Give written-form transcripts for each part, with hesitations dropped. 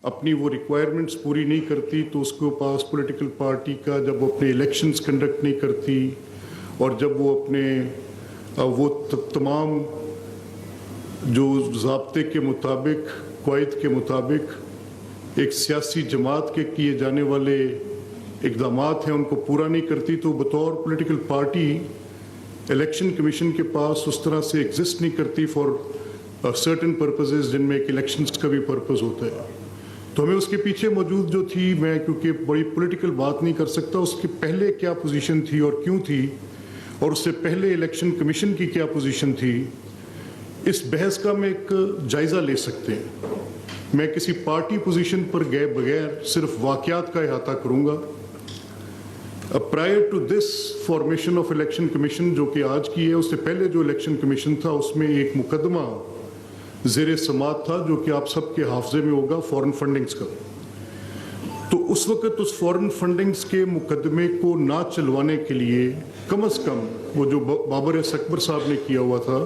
अपनी वो रिक्वायरमेंट्स पूरी नहीं करती तो उसके पास पॉलिटिकल पार्टी का, जब वो अपने इलेक्शंस कंडक्ट नहीं करती और जब वो अपने वो तमाम जो ज़ाब्ते के मुताबिक, क़वाइद के मुताबिक एक सियासी जमात के किए जाने वाले इक़दामात हैं उनको पूरा नहीं करती, तो बतौर पॉलिटिकल पार्टी इलेक्शन कमीशन के पास उस तरह से एग्जिस्ट नहीं करती फॉर सर्टेन पर्पसेस जिनमें एक इलेक्शंस का भी पर्पस होता है। तो हमें उसके पीछे मौजूद जो थी, मैं क्योंकि बड़ी पॉलिटिकल बात नहीं कर सकता, उसके पहले क्या पोजीशन थी और क्यों थी, और उससे पहले इलेक्शन कमीशन की क्या पोजीशन थी, इस बहस का मैं एक जायज़ा ले सकते हैं। मैं किसी पार्टी पोजीशन पर गए बगैर सिर्फ वाक़यात का इहाता करूँगा। Prior to this formation of Election Commission जो कि आज की है, उससे पहले जो इलेक्शन कमीशन था उसमें एक मुकदमा ज़ेरे समात था जो कि आप सबके हाफजे में होगा, फॉरेन फंडिंग्स का। तो उस वक़्त उस फॉरेन फंडिंग्स के मुकदमे को ना चलवाने के लिए कम अज़ कम वो जो बाबर अकबर साहब ने किया हुआ था,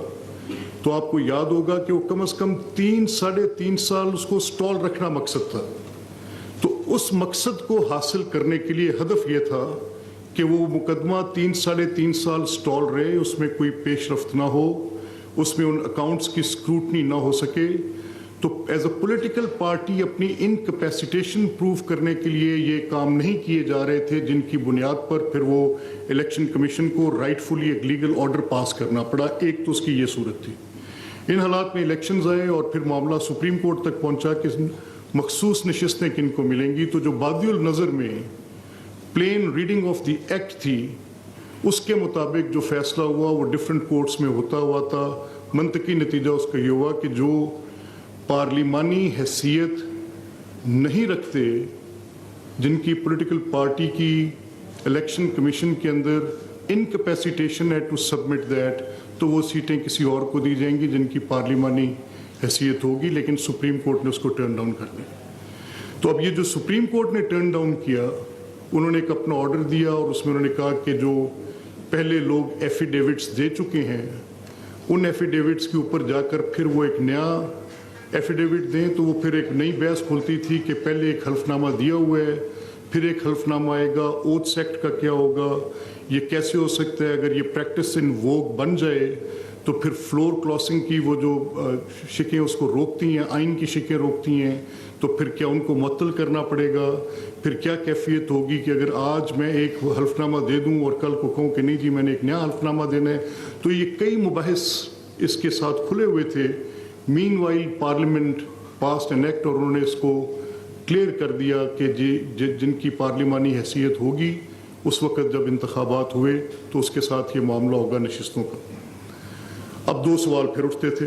तो आपको याद होगा कि वो कम अज़ कम 3-3.5 साल उसको स्टॉल रखना मकसद था। तो उस मकसद को हासिल करने के लिए हदफ ये था कि वो मुकदमा 3-3.5 साल स्टॉल रहे, उसमें कोई पेशरफ्त ना हो, उसमें उन अकाउंट्स की स्क्रूटनी ना हो सके। तो एज अ पॉलिटिकल पार्टी अपनी इनकैपेसिटेशन प्रूव करने के लिए ये काम नहीं किए जा रहे थे, जिनकी बुनियाद पर फिर वो इलेक्शन कमीशन को राइटफुली एक लीगल ऑर्डर पास करना पड़ा। एक तो उसकी ये सूरत थी। इन हालात में इलेक्शंस आए और फिर मामला सुप्रीम कोर्ट तक पहुंचा कि मखसूस नशिस्तें किन को मिलेंगी। तो जो बादियुल नज़र में plain reading of the act थी, उसके मुताबिक जो फैसला हुआ वो डिफरेंट कोर्ट्स में होता हुआ था। मंतकी नतीजा उसका ये हुआ कि जो पार्लिमानी हैसियत नहीं रखते, जिनकी पॉलिटिकल पार्टी की इलेक्शन कमीशन के अंदर इनकैपेसिटेशन है टू सबमिट दैट, तो वो सीटें किसी और को दी जाएंगी जिनकी पार्लिमानी हैसियत होगी। लेकिन सुप्रीम कोर्ट ने उसको टर्न डाउन कर दिया। तो अब ये जो सुप्रीम कोर्ट ने टर्न डाउन किया, उन्होंने एक अपना ऑर्डर दिया और उसमें उन्होंने कहा कि जो पहले लोग एफिडेविट्स दे चुके हैं, उन एफिडेविट्स के ऊपर जाकर फिर वो एक नया एफिडेविट दें। तो वो फिर एक नई बहस खुलती थी कि पहले एक हल्फनामा दिया हुआ है, फिर एक हल्फनामा आएगा, ओथ्स एक्ट का क्या होगा, ये कैसे हो सकता है, अगर ये प्रैक्टिस इन वोग बन जाए तो फिर फ्लोर क्रॉसिंग की वो जो शिकें उसको रोकती हैं, आइन की शिकें रोकती हैं, तो फिर क्या उनको मुअत्तल करना पड़ेगा। फिर क्या कैफियत होगी कि अगर आज मैं एक हल्फनामा दे दूं और कल को कहूँ कि नहीं जी मैंने एक नया हल्फनामा देना है। तो ये कई मुबाहिस इसके साथ खुले हुए थे। Meanwhile parliament passed an act और उन्होंने इसको क्लियर कर दिया कि जिनकी पार्लिमानी हैसियत होगी उस वक़्त जब इंतखाबात हुए तो उसके साथ ये मामला होगा नशिस्तों का। अब दो सवाल फिर उठते थे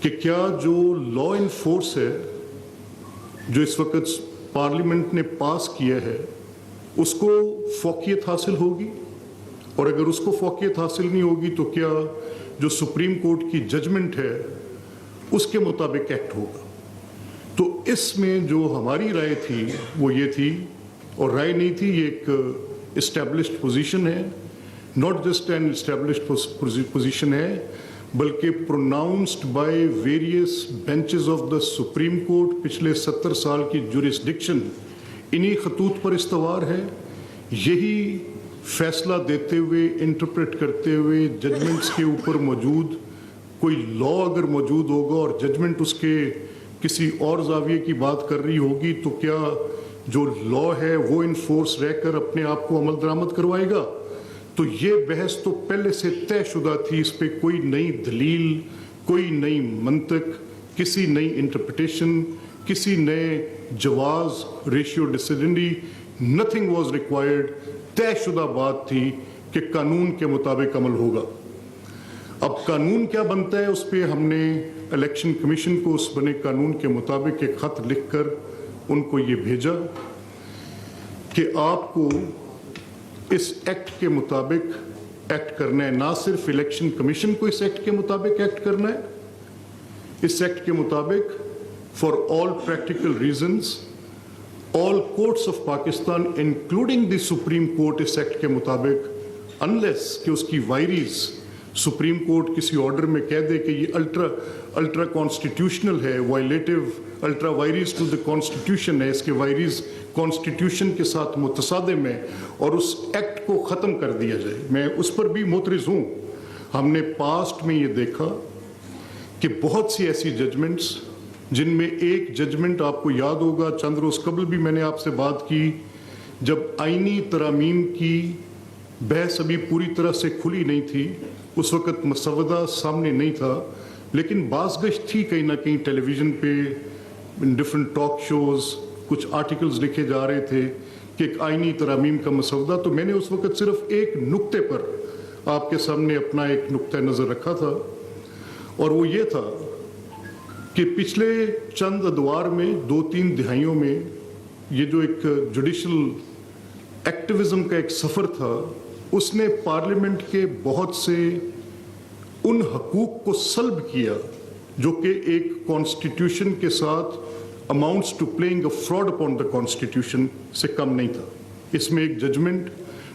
कि क्या जो लॉ इन फोर्स है जो इस वक़्त पार्लियामेंट ने पास किया है उसको फौकियत हासिल होगी, और अगर उसको फौकियत हासिल नहीं होगी तो क्या जो सुप्रीम कोर्ट की जजमेंट है उसके मुताबिक एक्ट होगा। तो इसमें जो हमारी राय थी वो ये थी, और राय नहीं थी, ये एक इस्टेब्लिश्ड पोजीशन है, not just an established position है बल्कि pronounced by various benches of the Supreme court. पिछले 70 साल की जुरिस्डिक्शन इन्हीं खतूत पर इस्तवार है। यही फैसला देते हुए, इंटरप्रेट करते हुए जजमेंट्स के ऊपर मौजूद कोई लॉ अगर मौजूद होगा और जजमेंट उसके किसी और जाविये की बात कर रही होगी, तो क्या जो लॉ है वो इन्फोर्स रहकर अपने आप को अमल दरामद करवाएगा। तो ये बहस तो पहले से तयशुदा थी, इस पर कोई नई दलील, कोई नई मंतक, किसी नई इंटरप्रिटेशन, किसी नए जवाज, रेशियो डिसिडेंडी, नथिंग वाज रिक्वायर्ड। तयशुदा बात थी कि कानून के मुताबिक अमल होगा। अब कानून क्या बनता है, उस पर हमने इलेक्शन कमीशन को उस बने कानून के मुताबिक एक खत लिखकर उनको ये भेजा कि आपको इस एक्ट के मुताबिक एक्ट करना है। ना सिर्फ इलेक्शन कमीशन को इस एक्ट के मुताबिक एक्ट करना है, इस एक्ट के मुताबिक for all practical reasons all courts of Pakistan including the Supreme Court इस एक्ट के मुताबिक, अनलेस कि उसकी वायरीज सुप्रीम कोर्ट किसी ऑर्डर में कह दे कि ये अल्ट्रा कॉन्स्टिट्यूशनल है, violative, ultra vires to the constitution है, इसके वायरिस कॉन्स्टिट्यूशन के साथ मुतसादिम है, और उस एक्ट को ख़त्म कर दिया जाए, मैं उस पर भी मुतरिज़ हूँ। हमने पास्ट में ये देखा कि बहुत सी ऐसी जजमेंट्स, जिनमें एक जजमेंट आपको याद होगा, चंद रोज़ कबल भी मैंने आपसे बात की, जब आईनी तरामीम की बहस अभी पूरी तरह से खुली नहीं थी, उस वक़्त मसवदा सामने नहीं था, लेकिन बाज़गश्त थी कहीं ना कहीं टेलीविज़न पे, डिफरेंट टॉक शोज़, कुछ आर्टिकल्स लिखे जा रहे थे कि एक आईनी तरामीम का मसवदा। तो मैंने उस वक़्त सिर्फ एक नुक्ते पर आपके सामने अपना एक नुक्ता नज़र रखा था, और वो ये था कि पिछले चंद अदवार में, 2-3 दिहाइयों में, ये जो एक जुडिशल एक्टिविज़म का एक सफ़र था, उसने पार्लियामेंट के बहुत से उन हकूक़ को सल्ब किया जो कि एक कॉन्स्टिट्यूशन के साथ amounts to playing a fraud upon the constitution से कम नहीं था। इसमें एक जजमेंट,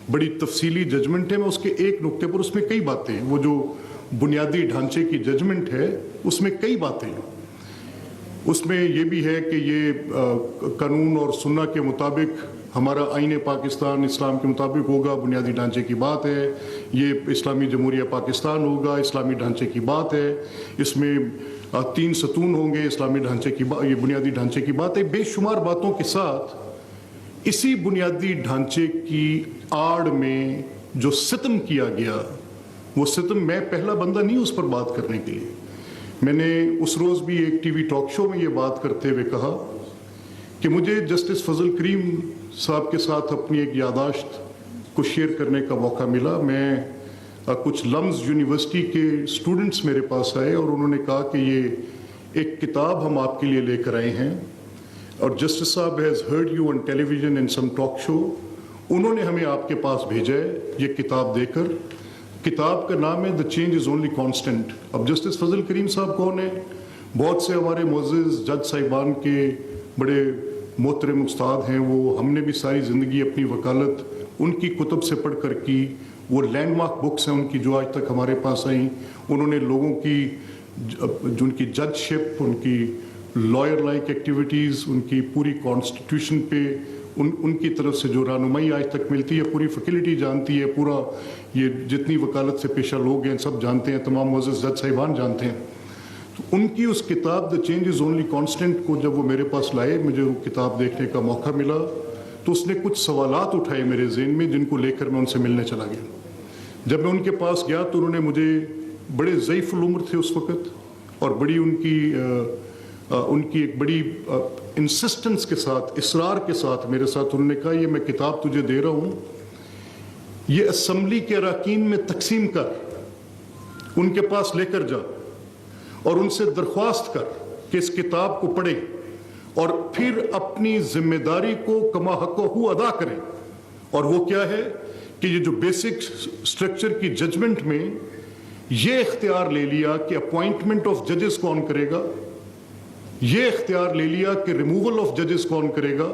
बड़ी तफसीली जजमेंट है, मैं उसके एक नुक्ते पर, उसमें कई बातें, वो जो बुनियादी ढांचे की जजमेंट है उसमें कई बातें हैं। उसमें ये भी है कि ये कानून और सुन्ना के मुताबिक हमारा आईन पाकिस्तान इस्लाम के मुताबिक होगा, बुनियादी ढांचे की बात है, ये इस्लामी जमहूरिया पाकिस्तान होगा, इस्लामी ढांचे की बात है, इसमें 3 सतून होंगे, इस्लामी ढांचे की बात, ये बुनियादी ढांचे की बात है। बेशुमार बातों के साथ इसी बुनियादी ढांचे की आड़ में जो सितम किया गया, वो सितम, मैं पहला बंदा नहीं उस पर बात करने के लिए। मैंने उस रोज़ भी एक टीवी टॉक शो में ये बात करते हुए कहा कि मुझे जस्टिस फजल करीम साहब के साथ अपनी एक यादाश्त को शेयर करने का मौका मिला। मैं कुछ लम्स यूनिवर्सिटी के स्टूडेंट्स मेरे पास आए और उन्होंने कहा कि ये एक किताब हम आपके लिए लेकर आए हैं, और जस्टिस साहब has heard you on television in some talk show, उन्होंने हमें आपके पास भेजा है ये किताब देकर। किताब का नाम है the change is only constant. अब जस्टिस फजल करीम साहब कौन है? बहुत से हमारे मुअज़्ज़िज़ जज साहिबान के बड़े मोहतरम उस्ताद हैं, वो हमने भी सारी ज़िंदगी अपनी वकालत उनकी कुतुब से पढ़ कर की। वो लैंडमार्क बुक्स हैं उनकी जो आज तक हमारे पास आई। उन्होंने लोगों की जो उनकी जजशिप, उनकी लॉयर लाइक एक्टिविटीज़, उनकी पूरी कॉन्स्टिट्यूशन पे उनकी तरफ से जो रहनुमाई आज तक मिलती है, पूरी फैकल्टी जानती है, पूरा ये जितनी वकालत से पेशा लोग हैं सब जानते हैं, तमाम मुअज़्ज़िज़ जज साहिबान जानते हैं। तो उनकी उस किताब the change is only constant को जब वो मेरे पास लाए, मुझे वो किताब देखने का मौका मिला, तो उसने कुछ सवालात उठाए मेरे ज़हन में, जिनको लेकर मैं उनसे मिलने चला गया। जब मैं उनके पास गया तो उन्होंने मुझे, बड़े ज़ईफ़ुल उम्र थे उस वक़्त, और बड़ी उनकी एक बड़ी इंसिस्टेंस के साथ, इसरार के साथ मेरे साथ उन्होंने कहा, ये मैं किताब तुझे दे रहा हूँ, ये असम्बली के अरकान में तकसीम कर, उनके पास लेकर जा और उनसे दरख्वास्त कर कि इस किताब को पढ़े और फिर अपनी जिम्मेदारी को कमा हक़्क़हू अदा करें। और वो क्या है कि ये जो बेसिक स्ट्रक्चर की जजमेंट में ये इख्तियार ले लिया कि अपॉइंटमेंट ऑफ जजेस कौन करेगा, ये इख्तियार ले लिया कि रिमूवल ऑफ जजेस कौन करेगा।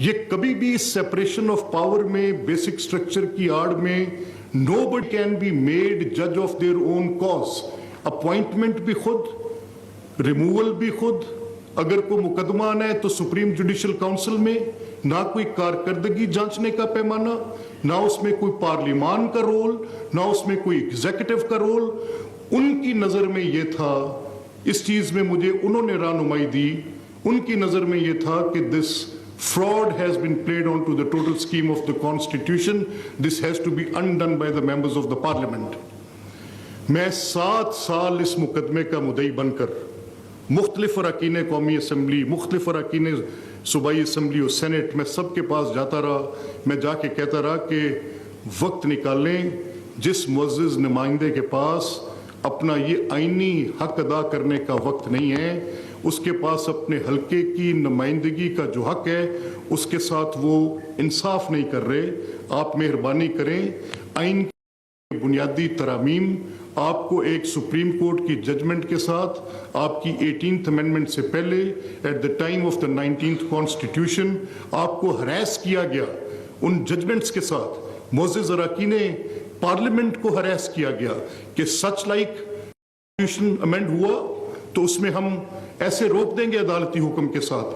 ये कभी भी सेपरेशन ऑफ पावर में, बेसिक स्ट्रक्चर की आड़ में, नोबडी कैन बी मेड जज of their own cause. Appointment भी खुद, रिमूवल भी खुद, अगर कोई मुकदमा आना है तो सुप्रीम जुडिशल काउंसिल में, ना कोई कारकर्दगी जांचने का पैमाना, ना उसमें कोई पार्लिमान का रोल, ना उसमें कोई एग्जीक्यूटिव का रोल। उनकी नज़र में ये था, इस चीज़ में मुझे उन्होंने रहनुमाई दी, उनकी नज़र में ये था कि this fraud has been played onto the total scheme of the constitution. This has to be undone by the members of the parliament. मैं 7 साल इस मुकदमे का मुद्दई बनकर मुख्तलिफ अरकान कौमी असम्बली, मुख्तलिफ अरकान सूबाई असम्बली और सेनेट में सबके पास जाता रहा। मैं जाके कहता रहा कि वक्त निकालें, जिस मुअज़्ज़िज़ नुमाइंदे के पास अपना ये आईनी हक अदा करने का वक्त नहीं है, उसके पास अपने हल्के की नुमाइंदगी का जो हक है उसके साथ वो इंसाफ नहीं कर रहे। आप मेहरबानी करें, आइन की बुनियादी तरामीम आपको एक सुप्रीम कोर्ट की जजमेंट के साथ, आपकी 18th अमेंडमेंट से पहले, at the time of the 19th constitution, आपको हरास किया गया उन जजमेंट्स के साथ معزز اراکین پارلیمنٹ کو ہراس کیا گیا کہ سچ لائک کانسٹیٹیوشن امینڈ ہوا تو اس میں ہم ایسے روک دیں گے عدالتی حکم کے ساتھ